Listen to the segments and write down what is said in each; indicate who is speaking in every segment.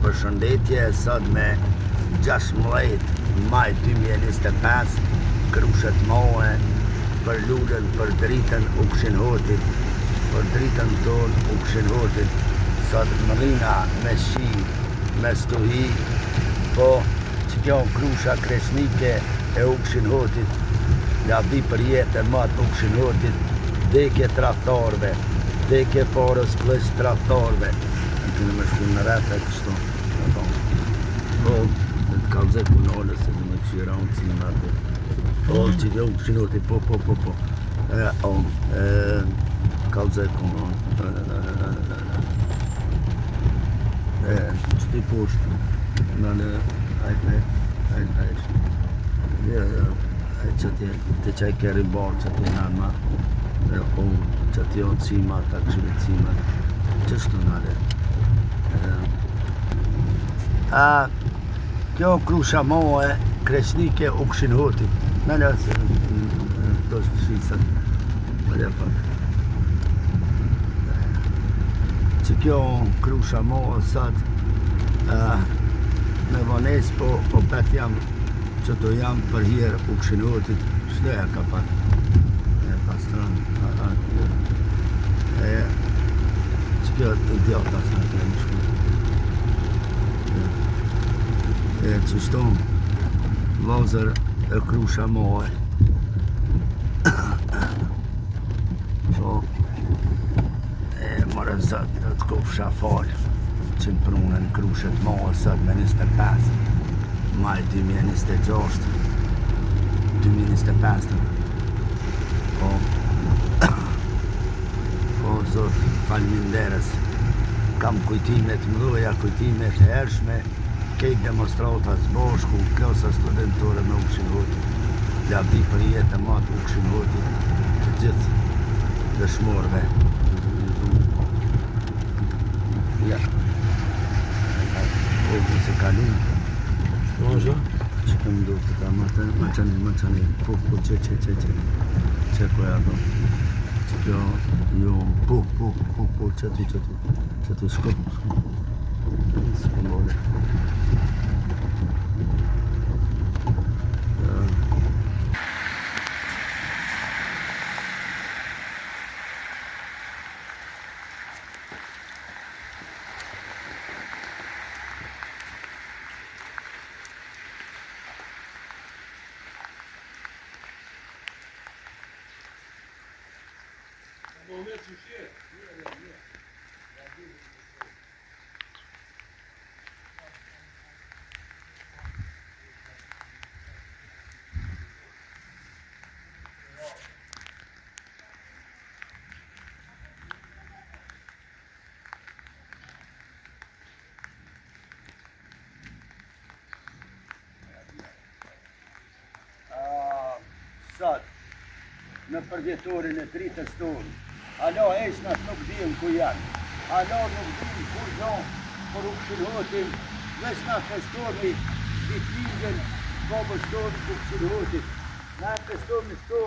Speaker 1: Përshëndetje, sot me 16 maj 2025, krushet mohe për lullën, për dritën u këshin hotit, për dritën tonë u këshin hotit, sot më rina me shi, me stuhi, po që kjo krusha kresnike e u këshin hotit, labi për jetë e matë u këshin hotit, dheke traktorve, dheke porës plës traktorve, në me shku në rete kështu, po, dhe të kalze punole se në me këshira unë si në atë, po, që kjo u këshin hotit, po, kalze punole, që ti poshtë, në hajtë, që ti qaj keri barë, që ti në ma, që ti o cima, ta këshire cima, që shtu nare. Kjo krusha mohe, kresnike u këshin hotit, në nëse, do shtë shisët, përja pak. Që kjo krusha mohe, sat, me vones, po pet jam, që to jam për hjerë u këshin hotit, shteja ka pak, e pastran, që kjo idiota së në kemë shku. Që shton, vazër e krusha mohe. Po, mërë zëtë të kofsha falë, që në prunën krushet mohe sëtë me 25, maj 2026, 2025. Po, zotë, faleminderes, kam kujtimet mdoja, kujtimet e hershme, kejt demonstratas bashku, klasa studentore me u këshin hotit, labi për jetë e matë u këshin hotit, të gjithë dëshmorve. Ja, se kalun, që këmë do të ta ma qani, po, që koja do, që kjo, jo, po, që ti shko, s'pëllore. Sot, në përvjetorin e dritës tonë, alo esnat nuk dhim ku janë, alo nuk dhim kur zonë, për u këshin hotin, veç na festorni, ditindjen, babës tonë ku këshin hotin, na festorni shto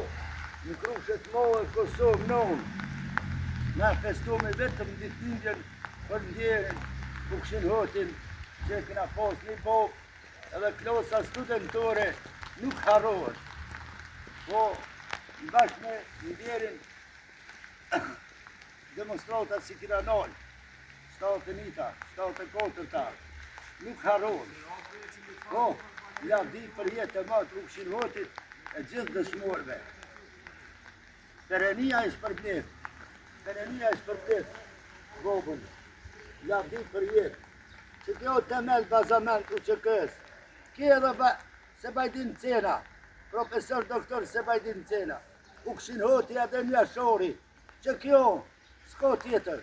Speaker 1: në krushet mohe Kosovë nonë, na festorni vetëm ditindjen për ndjerin ku këshin hotin, që këna pas një bobë, edhe klasa studentore nuk harrohet. Po, në bashkë me ndjerin demonstratat si kina nalë, 71-ta, 74-ta, nuk harrohen. Po, lavdi për jetë e matë u këshin hotit e gjithë dëshmorve. Perenia është përblet, vogën, lavdi për jetë. Që kjo temel bazament u që kësë, kje edhe Sebajdin Cena, profesor doktor Sebajdin Cena, u këshin hoti edhe një shori, që kjo s'ko tjetër.